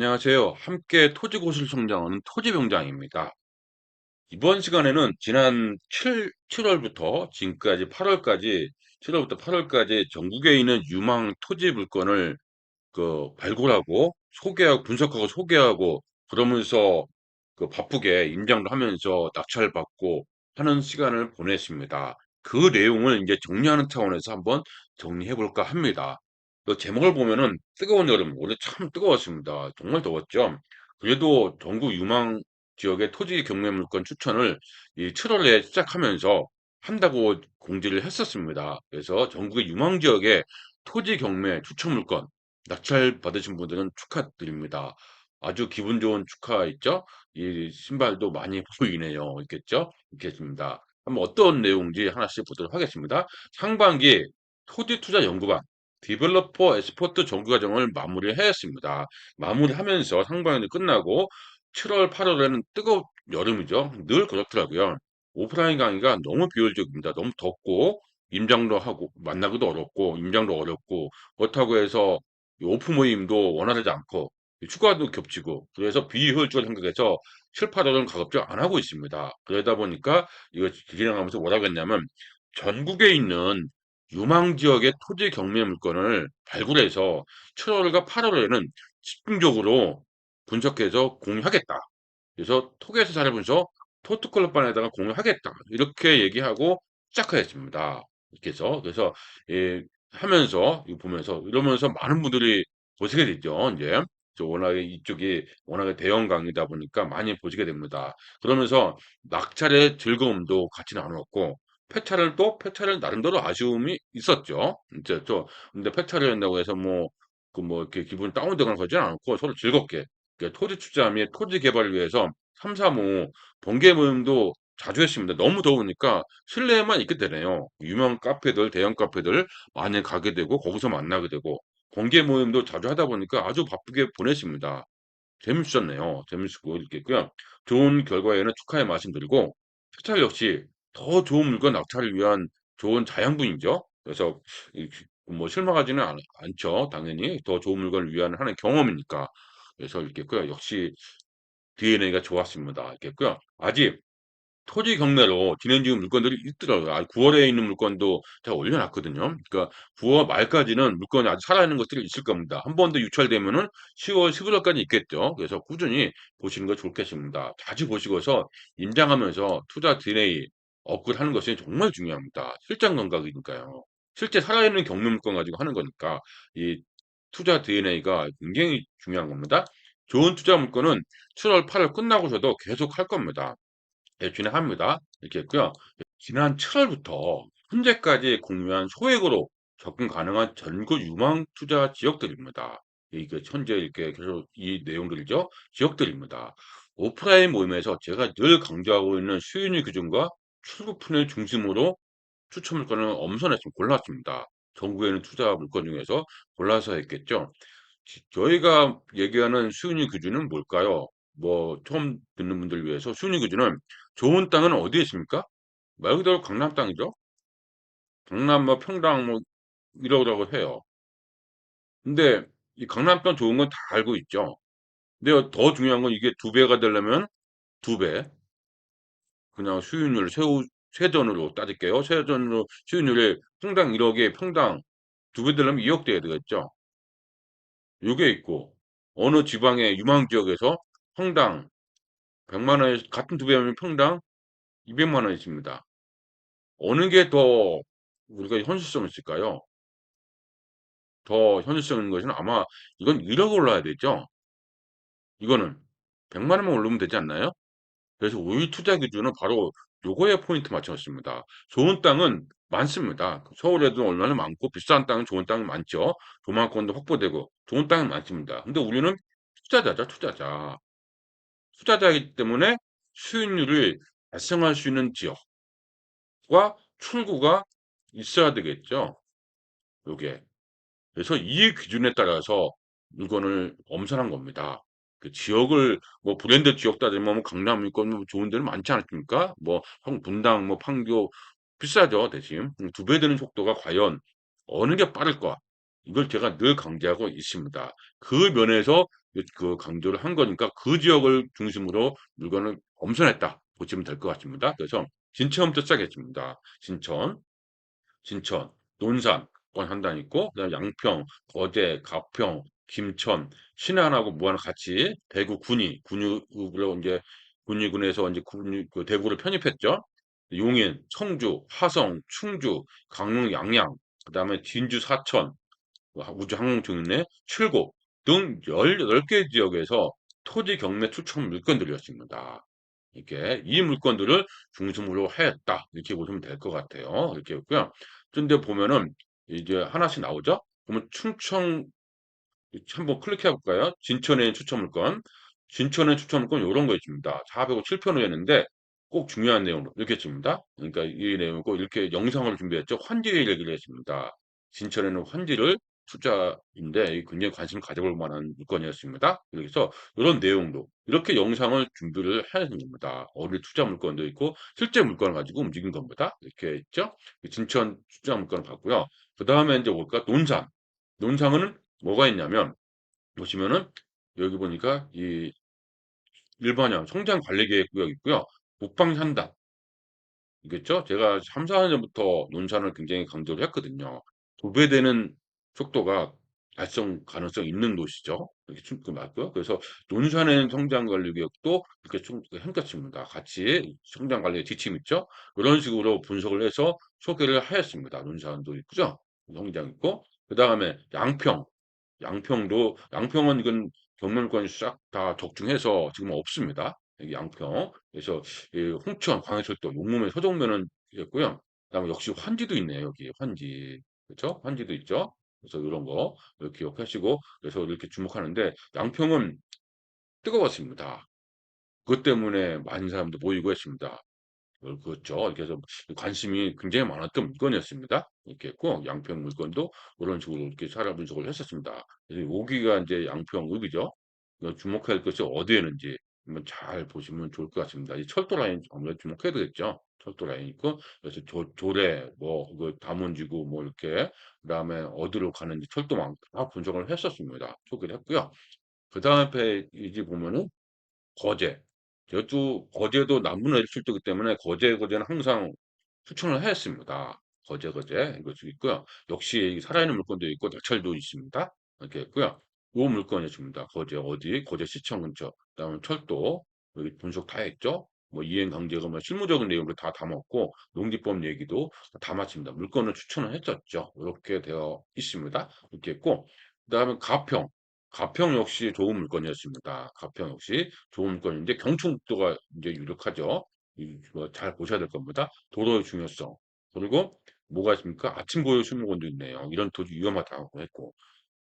안녕하세요. 함께 토지고시를 성장하는 토지병장입니다. 이번 시간에는 지난 7월부터 지금까지 8월까지, 7월부터 8월까지 전국에 있는 유망 토지 물건을 발굴하고 소개하고 분석하고 소개하고 그러면서 바쁘게 임장도 하면서 낙찰받고 하는 시간을 보냈습니다. 그 내용을 이제 정리하는 차원에서 한번 정리해 볼까 합니다. 제목을 보면은 뜨거운 여름, 올해 참 뜨거웠습니다. 정말 더웠죠. 그래도 전국 유망 지역의 토지 경매 물건 추천을 이 7월에 시작하면서 한다고 공지를 했었습니다. 그래서 전국의 유망 지역의 토지 경매 추천 물건 낙찰 받으신 분들은 축하드립니다. 아주 기분 좋은 축하 있죠? 이 신발도 많이 보이네요. 있겠죠? 있겠습니다. 한번 어떤 내용인지 하나씩 보도록 하겠습니다. 상반기 토지투자연구반 디벨로퍼 엑스포트 정규과정을 마무리하였습니다. 마무리하면서 상반기 끝나고 7월, 8월에는 뜨거운 여름이죠. 늘 그렇더라고요. 오프라인 강의가 너무 비효율적입니다. 너무 덥고 임장도 하고 만나기도 어렵고 임장도 어렵고 그렇다고 해서 이 오프 모임도 원활하지 않고 휴가도 겹치고 그래서 비효율적으로 생각해서 7, 8월은 가급적 안 하고 있습니다. 그러다 보니까 이거 진행하면서 뭐라고 했냐면 전국에 있는 유망 지역의 토지 경매 물건을 발굴해서 7월과 8월에는 집중적으로 분석해서 공유하겠다. 그래서 토기에서 잘해보면서 포트콜로판에다가 공유하겠다. 이렇게 얘기하고 시작하였습니다. 이렇게 해서 그래서 예, 하면서 이거 보면서 이러면서 많은 분들이 보시게 되죠. 이제 워낙에 이쪽이 워낙에 대형 강이다 보니까 많이 보시게 됩니다. 그러면서 낙찰의 즐거움도 같이 나눴고 폐차를 나름대로 아쉬움이 있었죠. 이제 또 근데 폐차를 한다고 해서 뭐 이렇게 기분 다운되거나 그러진 않고 서로 즐겁게 토지 투자 및 토지 개발을 위해서 3, 4, 5 번개 모임도 자주 했습니다. 너무 더우니까 실내에만 있게 되네요. 유명 카페들, 대형 카페들 많이 가게 되고 거기서 만나게 되고 번개 모임도 자주 하다 보니까 아주 바쁘게 보냈습니다. 재밌었네요. 재밌었고 이렇게 했고요. 좋은 결과에는 축하의 말씀드리고 수탈 역시 더 좋은 물건 낙찰을 위한 좋은 자양분이죠. 그래서 뭐 실망하지는 않죠. 당연히 더 좋은 물건을 위한 하나의 경험이니까. 그래서 이렇게 했고요. 역시 DNA가 좋았습니다. 이렇게 했고요. 아직 토지 경매로 진행 중인 물건들이 있더라고요. 9월에 있는 물건도 제가 올려놨거든요. 그러니까 9월 말까지는 물건이 아직 살아있는 것들이 있을 겁니다. 한 번 더 유찰되면은 10월, 11월까지 있겠죠. 그래서 꾸준히 보시는 거 좋겠습니다. 자주 보시고서 임장하면서 투자 DNA 업글하는 것이 정말 중요합니다. 실전 감각이니까요. 실제 살아있는 경매 물건 가지고 하는 거니까 이 투자 DNA가 굉장히 중요한 겁니다. 좋은 투자 물건은 7월, 8월 끝나고서도 계속 할 겁니다. 예, 진행합니다. 이렇게 했고요. 지난 7월부터 현재까지 공유한 소액으로 접근 가능한 전국 유망 투자 지역들입니다. 이게 현재 이렇게 계속 이 내용들이죠. 지역들입니다. 오프라인 모임에서 제가 늘 강조하고 있는 수익률 기준과 출구푼을 중심으로 추천 물건을 엄선해서 골랐습니다. 전국에는 투자 물건 중에서 골라서 했겠죠. 저희가 얘기하는 수익률 기준은 뭘까요? 뭐 처음 듣는 분들을 위해서 수익률 기준은 좋은 땅은 어디에 있습니까? 말 그대로 강남 땅이죠. 강남 뭐 평당 뭐 이러라고 해요. 근데 이 강남 땅 좋은 건 다 알고 있죠. 근데 더 중요한 건 이게 두 배가 되려면 두 배. 그냥 수익률 세전으로 따질게요. 세전으로 수익률이 평당 1억에 평당 두 배 되려면 2억 돼야 되겠죠. 요게 있고 어느 지방의 유망 지역에서 평당 100만 원에 같은 두 배면 평당 200만 원 있습니다. 어느 게 더 우리가 현실성이 있을까요? 더 현실성 있는 것은 아마 이건 1억 올라야 되죠. 이거는 100만 원만 오르면 되지 않나요? 그래서 우위 투자 기준은 바로 요거에 포인트 맞췄습니다. 좋은 땅은 많습니다. 서울에도 얼마나 많고 비싼 땅은 좋은 땅이 많죠. 조망권도 확보되고 좋은 땅이 많습니다. 근데 우리는 투자자죠, 투자자. 투자자이기 때문에 수익률을 달성할 수 있는 지역과 출구가 있어야 되겠죠. 요게. 그래서 이 기준에 따라서 물건을 엄선한 겁니다. 그 지역을 뭐 브랜드 지역 따지면 뭐 강남 있건 뭐 좋은 데는 많지 않습니까? 뭐 분당, 뭐 판교 비싸죠 대신. 2배 되는 속도가 과연 어느 게 빠를까? 이걸 제가 늘 강조하고 있습니다. 그 면에서 그 강조를 한 거니까 그 지역을 중심으로 물건을 엄선했다 보시면 될 것 같습니다. 그래서 진천부터 시작했습니다. 진천, 논산 한 단 있고 그다음에 양평, 거제, 가평, 김천, 신안하고 무안 같이 대구 군위로 이제 군위군에서 이제 그 대구를 편입했죠. 용인, 청주, 화성, 충주, 강릉, 양양, 그다음에 진주, 사천, 우주항공투입네, 칠곡 등 18개 지역에서 토지 경매 추천 물건들이었습니다. 이렇게 이 물건들을 중심으로 하였다. 이렇게 보시면 될 것 같아요. 이렇게 했고요. 근데 보면은 이제 하나씩 나오죠? 그러면 충청 한번 클릭해 볼까요? 진천의 추천 물건. 진천의 추천 물건 요런 거 있습니다. 407편이었는데 꼭 중요한 내용으로 이렇게 있습니다. 그러니까 이 내용이고 이렇게 영상을 준비했죠. 환지 얘기를 했습니다. 진천에는 환지를 투자인데 굉장히 관심 가져볼 만한 물건이었습니다. 그래서 이런 내용도 이렇게 영상을 준비를 해야 됩니다. 어디 투자 물건도 있고 실제 물건을 가지고 움직인 겁니다. 이렇게 있죠. 진천 투자 물건을 봤고요. 그 다음에 이제 뭘까? 논산. 논산은 뭐가 있냐면 보시면은 여기 보니까 이 일반형 성장 관리 계획 구역 있고요. 북방 산단 있겠죠? 제가 3, 4년 전부터 논산을 굉장히 강조를 했거든요. 2배 되는 속도가 달성 가능성 있는 도시죠. 이렇게 그 맞고요. 그래서 논산의 성장 관리 구역도 이렇게 좀 행겼습니다. 같이 성장 관리 지침 있죠? 그런 식으로 분석을 해서 소개를 하였습니다. 논산도 있고요. 성장 있고 그다음에 양평은 이건 경매물건이 싹 다 적중해서 지금 없습니다. 여기 양평. 그래서 이 홍천, 광해철도, 용문의 서정면은 있고요. 그다음에 역시 환지도 있네요. 여기 환지. 그렇죠? 환지도 있죠. 그래서 이런 거 이렇게 기억하시고 그래서 이렇게 주목하는데 양평은 뜨거웠습니다. 그것 때문에 많은 사람들 모이고 했습니다. 그렇죠. 그래서 관심이 굉장히 많았던 물건이었습니다. 이렇게 했고 양평 물건도 그런 식으로 이렇게 사례 분석을 했었습니다. 그래서 여기가 이제 양평읍이죠. 주목할 것이 어디에 있는지 한번 잘 보시면 좋을 것 같습니다. 이 철도 라인 아무래도 주목해야 되겠죠. 철도 라인 있고 그래서 조례 그 다문지구 뭐 이렇게 그다음에 어디로 가는지 철도망 다 분석을 했었습니다. 소개를 했고요. 그 다음 페이지 보면은 거제. 저도 거제도 남부나 일출도기 때문에 거제는 항상 추천을 하였습니다. 거제 이것도 있고요. 역시 살아있는 물건도 있고 낙찰도 있습니다. 이렇게 있고요. 요 물건이 있습니다. 거제 어디? 거제 시청 근처. 그다음에 철도 여기 분석 다 했죠. 뭐 이행 강제가 뭐 실무적인 내용을 다 담았고 농지법 얘기도 다 담았습니다. 물건을 추천을 했었죠. 이렇게 되어 있습니다. 이렇게 있고 그다음에 가평 역시 좋은 물건이었습니다. 가평 역시 좋은 물건인데 경충도가 이제 유력하죠. 잘 보셔야 될 겁니다. 도로의 중요성. 그리고 뭐가 있습니까? 아침 고요 수목원도 있네요. 이런 토지 위험하다고 했고.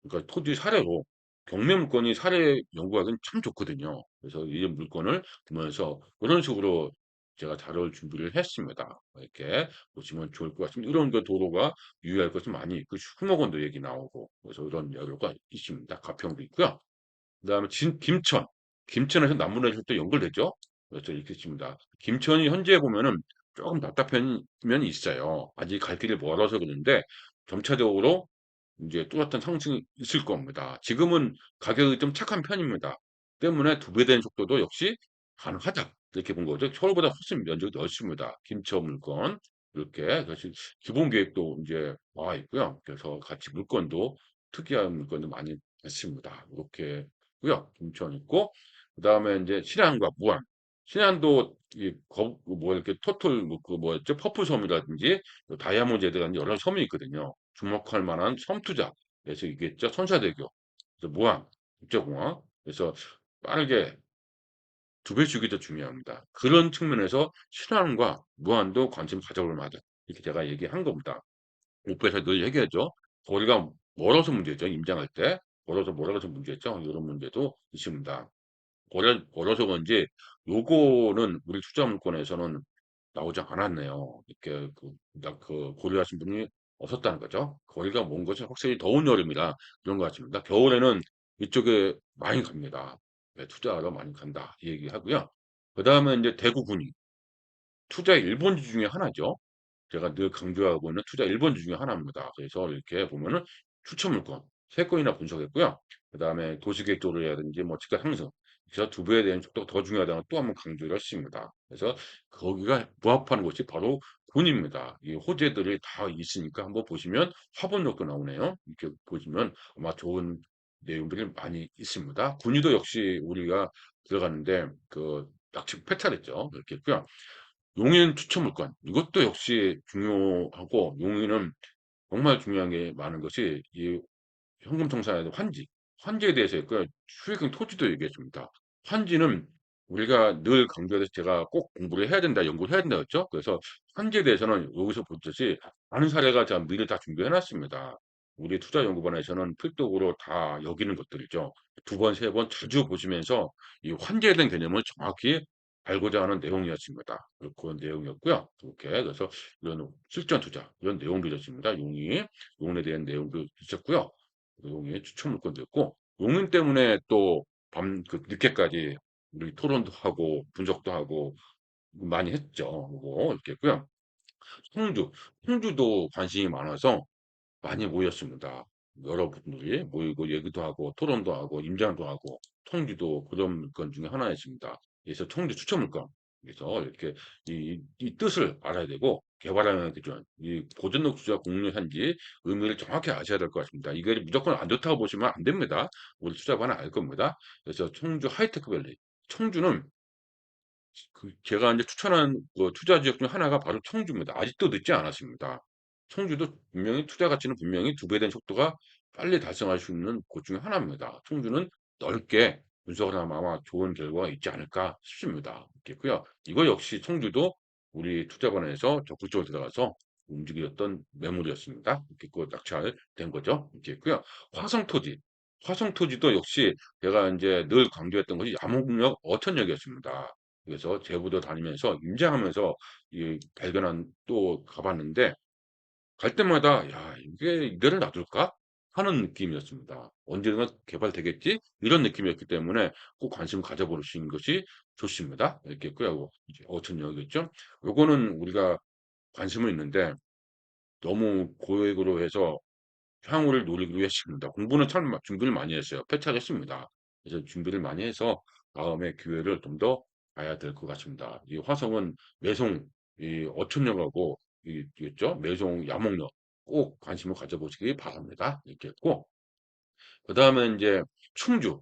그러니까 토지 사례로 경매 물건이 사례 연구하기는 참 좋거든요. 그래서 이 물건을 보면서 그런 식으로 제가 자료를 준비를 했습니다. 이렇게 보시면 좋을 것 같습니다. 이런 그 도로가 유의할 것이 많이 있고 수목원도 얘기 나오고 그래서 이런 여유가 있습니다. 가평도 있고요. 그다음에 김천에서 남문에서 또 연결되죠. 그래서 이렇게 있습니다. 김천이 현재 보면은 조금 답답한 면이 있어요. 아직 갈 길이 멀어서 그런데 점차적으로 이제 뚜렷한 상승이 있을 겁니다. 지금은 가격이 좀 착한 편입니다. 때문에 2배 된 속도도 역시 가능하다. 이렇게 본 거죠. 서울보다 훨씬 면적이 넓습니다. 김천 물건. 이렇게. 그래서 기본 계획도 이제 와 있고요. 그래서 같이 물건도 특이한 물건도 많이 있습니다. 이렇게 있고요. 김천 있고. 그 다음에 이제 신안과 무안. 신안도 뭐 이렇게 토틀, 그 뭐였죠? 퍼플섬이라든지 다이아몬드 제드라든지 여러 섬이 있거든요. 주목할 만한 섬 투자. 그래서 이게 있죠. 선사대교. 그래서 무안, 국제공항. 그래서 빠르게 2배 주기 도 중요합니다. 그런 측면에서 신안과 무안도 관심 가져볼 만하다. 이렇게 제가 얘기한 겁니다. 오페에서 늘 얘기하죠. 거리가 멀어서 문제죠. 임장할 때. 멀어서 문제죠. 이런 문제도 있습니다. 멀어서 그런지 요거는 우리 투자물권에서는 나오지 않았네요. 이렇게 고려하신 분이 없었다는 거죠. 거리가 먼 것이 확실히 더운 여름이라 그런 것 같습니다. 겨울에는 이쪽에 많이 갑니다. 네, 투자하러 많이 간다. 이 얘기하고요. 그 다음에 이제 대구군이 투자의 1번지 중에 하나죠. 제가 늘 강조하고 있는 투자 1번지 중에 하나입니다. 그래서 이렇게 보면은 추천 물건. 세건이나 분석했고요. 그다음에 도시계획도로라든지 뭐 집값 상승. 그래서 두부에 대한 쪽도 더 중요하다는 또 한번 강조를 했습니다. 그래서 거기가 부합하는 곳이 바로 군입니다. 이 호재들이 다 있으니까 한번 보시면 화분력도 나오네요. 이렇게 보시면 아마 좋은 내용들이 많이 있습니다. 군위도 역시 우리가 들어가는데 그 약식 패탈했죠. 이렇게 했고요. 용인 추천 물건 이것도 역시 중요하고 용인은 정말 중요한 게 많은 것이 이 현금청산에도 환지에 대해서 했고요. 수익형 토지도 얘기했습니다. 환지는 우리가 늘 강조해서 제가 꼭 공부를 해야 된다, 연구를 해야 된다 했죠. 그래서 환지에 대해서는 여기서 보듯이 많은 사례가 제가 미리 다 준비해 놨습니다. 우리 투자연구반에서는 필독으로 다 여기는 것들이죠. 두 번, 세 번 자주 보시면서 이 환지에 대한 개념을 정확히 알고자 하는 내용이었습니다. 그런 내용이었고요. 이렇게 그래서 이런 실전 투자 이런 내용들이었습니다. 용에 대한 내용도 있었고요. 용의 추천 물건도 있고 용인 때문에 또 늦게까지 우리 토론도 하고 분석도 하고 많이 했죠. 뭐 이렇게 했고요. 청주, 청주도 관심이 많아서 많이 모였습니다. 여러분들이 모이고 얘기도 하고 토론도 하고 임장도 하고 청주도 그런 물건 중에 하나였습니다. 그래서 청주 추천 물건. 그래서 이렇게 이 뜻을 알아야 되고 개발하는 기준, 이 고전력 주자 공유한지 의미를 정확히 아셔야 될 것 같습니다. 이게 무조건 안 좋다고 보시면 안 됩니다. 우리 투자반은 알 겁니다. 그래서 청주 하이테크밸리. 청주는 제가 이제 추천한 그 투자 지역 중 하나가 바로 청주입니다. 아직도 늦지 않았습니다. 청주도 분명히 투자 가치는 분명히 두 배 된 속도가 빨리 달성할 수 있는 곳 중에 하나입니다. 청주는 넓게 분석을 하면 아마 좋은 결과가 있지 않을까 싶습니다. 있겠고요. 이거 역시 청주도 우리 투자반에서 적극적으로 들어가서 움직였던 매물이었습니다. 이렇게 낙찰된 거죠. 이렇게 있고요. 화성토지. 화성토지도 역시 제가 이제 늘 강조했던 것이 암흑역 어천역이었습니다. 그래서 제부도 다니면서 임장하면서 발견한 또 가봤는데 갈 때마다 야 이게 이대로 놔둘까 하는 느낌이었습니다. 언젠가 개발되겠지 이런 느낌이었기 때문에 꼭 관심 가져보시는 것이 좋습니다. 이렇게 있고요. 이제 어천역이겠죠. 요거는 우리가 관심은 있는데 너무 고액으로 해서 향후를 노리기로 했습니다. 공부는 참 준비를 많이 했어요. 패착했습니다. 그래서 준비를 많이 해서 다음에 기회를 좀 더 봐야 될 것 같습니다. 이 화성은 매송, 이 어촌역하고 있죠. 매송 야목역 꼭 관심을 가져보시기 바랍니다. 이렇게 했고 그다음에 이제 충주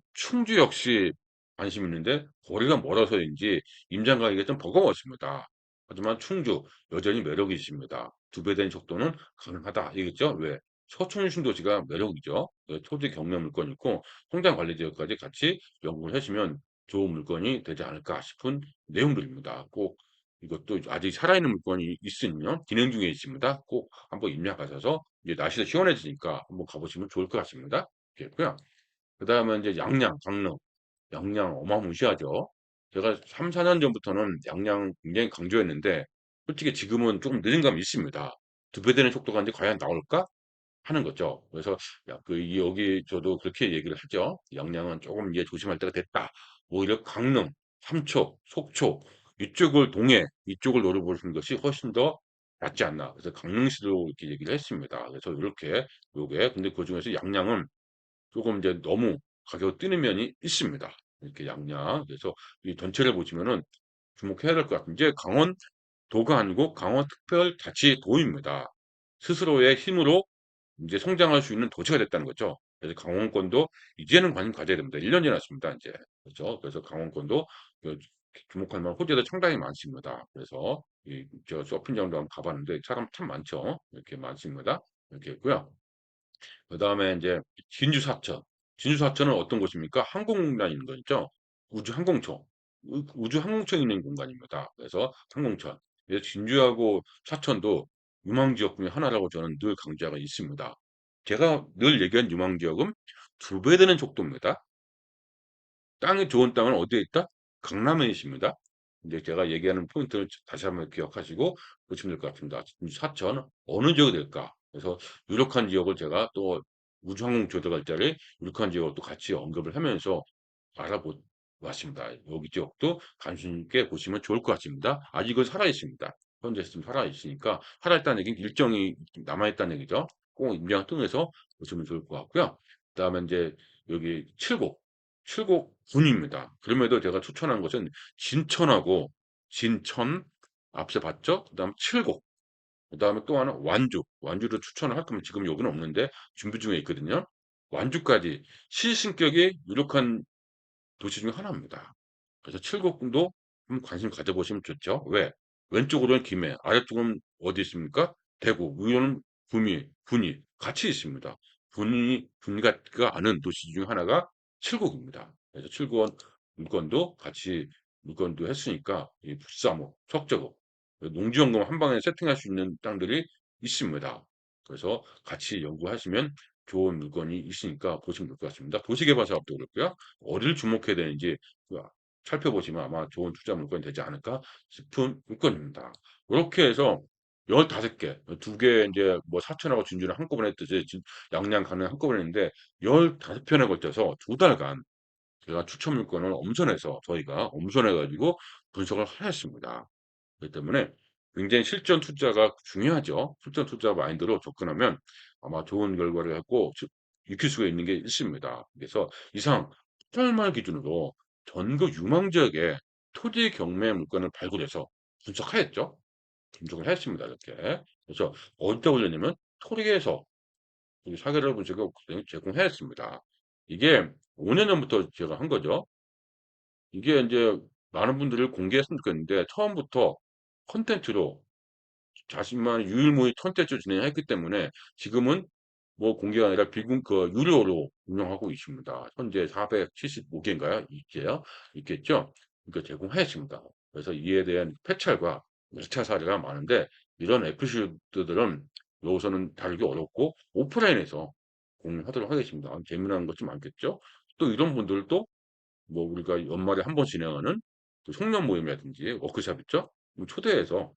역시 관심 있는데 거리가 멀어서인지 임장 가기가 좀 버거웠습니다. 하지만 충주 여전히 매력이 있습니다. 두 배 된 속도는 가능하다. 이겠죠? 왜? 서충 신도시가 매력이죠. 토지 경매 물건이 있고 성장 관리 지역까지 같이 연구를 하시면 좋은 물건이 되지 않을까 싶은 내용들입니다. 꼭 이것도 아직 살아있는 물건이 있으면 진행 중에 있습니다. 꼭 한번 입력하셔서 이제 날씨가 시원해지니까 한번 가보시면 좋을 것 같습니다. 있고요. 그다음에 이제 양양, 강릉. 양양 어마무시하죠. 제가 3, 4년 전부터는 양양 굉장히 강조했는데 솔직히 지금은 조금 늦은 감이 있습니다. 두 배 되는 속도가 이제 과연 나올까 하는 거죠. 그래서 여기 저도 그렇게 얘기를 하죠. 양양은 조금 이제 조심할 때가 됐다. 오히려 강릉, 삼척, 속초 이쪽을 이쪽을 노려보시는 것이 훨씬 더 낫지 않나. 그래서 강릉시도 이렇게 얘기를 했습니다. 그래서 이렇게 요게 근데 그중에서 양양은 조금 이제 너무 가격이 뛰는 면이 있습니다. 이렇게 양양. 그래서 이 전체를 보시면은 주목해야 될 것 같은 게 강원도가 아니고 강원특별자치도입니다. 스스로의 힘으로 이제 성장할 수 있는 도시가 됐다는 거죠. 그래서 강원권도 이제는 관심 가져야 됩니다. 1년 지났습니다, 이제. 그렇죠. 그래서 강원권도 그 주목할 만한 호재도 상당히 많습니다. 그래서 저 서핑장도 한번 가봤는데 사람 참 많죠. 이렇게 많습니다. 이렇게 있고요. 그다음에 이제 진주 사천. 진주 사천은 어떤 곳입니까? 항공단 있는 거 있죠? 우주 항공청. 우주 항공청이 있는 공간입니다. 그래서 항공천. 그래서 진주하고 사천도 유망 지역 중에 하나라고 저는 늘 강조하고 있습니다. 제가 늘 얘기한 유망 지역은 두 배 되는 속도입니다. 땅이 좋은 땅은 어디에 있다? 강남에 있습니다. 이제 제가 얘기하는 포인트를 다시 한번 기억하시고 보시면 될 것 같습니다. 사천 어느 지역이 될까? 그래서 유력한 지역을 제가 또 우주항공투어 들어갈 자리 유력한 지역을 또 같이 언급을 하면서 알아보았습니다. 여기 지역도 관심 있게 보시면 좋을 것 같습니다. 아직은 살아있습니다. 현재 지금 살아있으니까 살아있다는 얘기는 일정이 남아있다는 얘기죠. 꼭 임장 통해서 보시면 좋을 것 같고요. 그다음에 인제 여기 칠곡군입니다. 그럼에도 제가 추천한 것은 진천하고 진천 앞서 봤죠? 그다음 칠곡 그다음에 또 하나 완주를 추천을 할 거면 지금 여기는 없는데 준비 중에 있거든요. 완주까지 시신격이 유력한 도시 중에 하나입니다. 그래서 칠곡궁도 한번 관심 가져보시면 좋죠. 왜? 왼쪽으로는 김해, 아래쪽은 어디 있습니까? 대구, 위로는 군이 같이 있습니다. 군이가 아는 도시 중 하나가 칠곡입니다. 그래서 칠곡 물건도 같이 물건도 했으니까 이 북사목, 석저곡, 농지연금 한 방에 세팅할 수 있는 땅들이 있습니다. 그래서 같이 연구하시면 좋은 물건이 있으니까 보시면 될 것 같습니다. 도시개발 사업도 그렇고요. 어디를 주목해야 되는지 그 살펴보시면 아마 좋은 투자 물건이 되지 않을까 싶은 물건입니다. 이렇게 해서 15개, 2개 이제 뭐 사천하고 진주를 한꺼번에 했듯이 양양 가는 한꺼번에 했는데 15편에 걸쳐서 2달간 제가 추천 물건을 엄선해서 저희가 엄선해가지고 분석을 하였습니다. 그렇기 때문에 굉장히 실전 투자가 중요하죠. 실전 투자 마인드로 접근하면 아마 좋은 결과를 갖고 익힐 수가 있는 게 있습니다. 그래서 이상 8월 기준으로 전국 유망 지역의 토지 경매 물건을 발굴해서 분석하였죠. 분석을 했습니다. 이렇게. 그래서 어디다 올렸냐면 토리에서 사계를 분석을 제공했습니다. 이게 5년 전부터 제가 한 거죠. 이게 이제 많은 분들을 공개했으면 좋겠는데 처음부터 컨텐츠로 자신만의 유일무이 콘텐츠 진행했기 때문에 지금은 뭐 공개가 아니라 유료로 운영하고 있습니다. 현재 475개인가요? 있게요? 있겠죠? 그러니까 제공했습니다. 그래서 이에 대한 패찰과 열차 사례가 많은데 이런 에피소드들은 여기서는 다루기 어렵고 오프라인에서 공유하도록 하겠습니다. 재미난 것이 많겠죠? 또 이런 분들도 뭐 우리가 연말에 한 번 진행하는 그 송년 모임이라든지 워크숍 있죠? 초대해서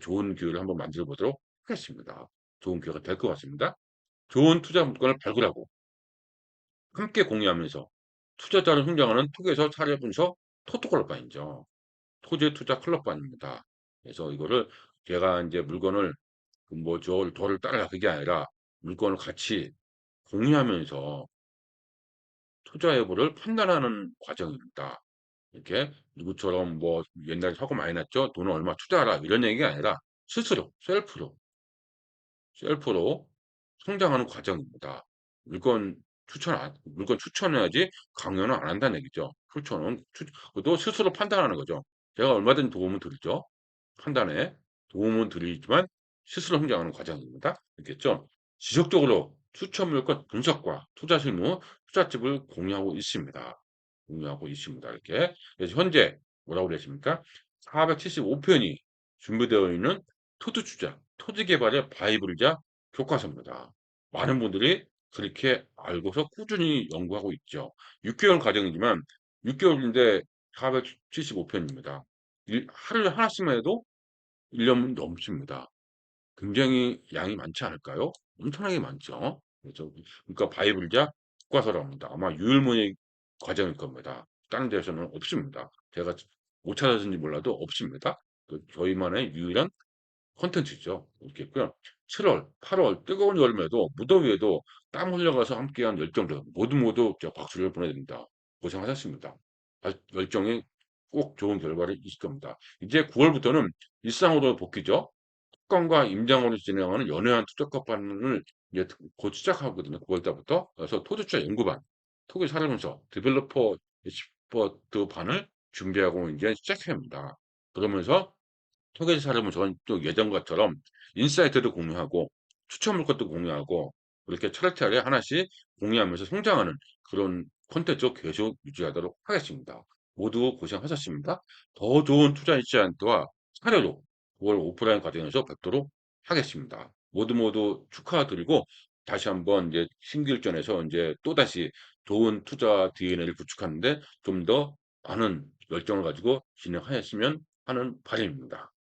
좋은 기회를 한번 만들어 보도록 하겠습니다. 좋은 기회가 될 것 같습니다. 좋은 투자 물건을 발굴하고 함께 공유하면서 투자자를 성장하는 투기에서 차례 분석 토토클럽반이죠. 토지 투자 클럽반입니다. 그래서 이거를 제가 이제 물건을 뭐 저를 따라 그게 아니라 물건을 같이 공유하면서 투자 여부를 판단하는 과정입니다. 이렇게 누구처럼 뭐 옛날에 사고 많이 났죠. 돈을 얼마 투자하라 이런 얘기가 아니라 스스로 셀프로 성장하는 과정입니다. 물건 물건 추천해야지 강요는 안 한다는 얘기죠. 그것도 스스로 판단하는 거죠. 제가 얼마든지 도움을 드리죠. 판단에 도움은 드리지만 스스로 성장하는 과정입니다. 알겠죠? 지속적으로 추천 물건 분석과 투자 실무, 투자집을 공유하고 있습니다. 이렇게. 그래서 현재 뭐라고 그랬습니까? 475편이 준비되어 있는 토지 개발의 바이블이자 교과서입니다. 많은 분들이 그렇게 알고서 꾸준히 연구하고 있죠. 6개월 과정이지만 6개월인데 475편입니다. 하루에 하나씩만 해도 1년 넘습니다. 굉장히 양이 많지 않을까요? 엄청나게 많죠. 그러니까 바이블자 교과서라고 합니다. 아마 유일무이 과정일 겁니다. 다른 데서는 없습니다. 제가 못 찾았는지 몰라도 없습니다. 저희만의 유일한 콘텐츠죠. 이렇게 있고요. 7월, 8월 뜨거운 여름에도 무더위에도 땀 흘려가서 함께한 열정들 모두 제가 박수를 보내드립니다. 고생하셨습니다. 열정이 꼭 좋은 결과를 있을 겁니다. 이제 9월부터는 일상으로 복귀죠. 특강과 임장으로 진행하는 연회한 투자과반을 이제 곧 시작하거든요. 9월 달부터. 그래서 토지투자 연구반, 토기 사례분석, 디벨로퍼 엑스퍼트 반을 준비하고 이제 시작합니다. 그러면서 소개지 사람은 저는 또 예전과처럼 인사이트도 공유하고 추천 물것도 공유하고 이렇게 차례차례 하나씩 공유하면서 성장하는 그런 콘텐츠 계속 유지하도록 하겠습니다. 모두 고생하셨습니다. 더 좋은 투자 인사이트와 사례로 9월 오프라인 과정에서 뵙도록 하겠습니다. 모두 축하드리고 다시 한번 이제 신길전에서 이제 또다시 좋은 투자 DNA를 구축하는데 좀 더 많은 열정을 가지고 진행하였으면 하는 바람입니다.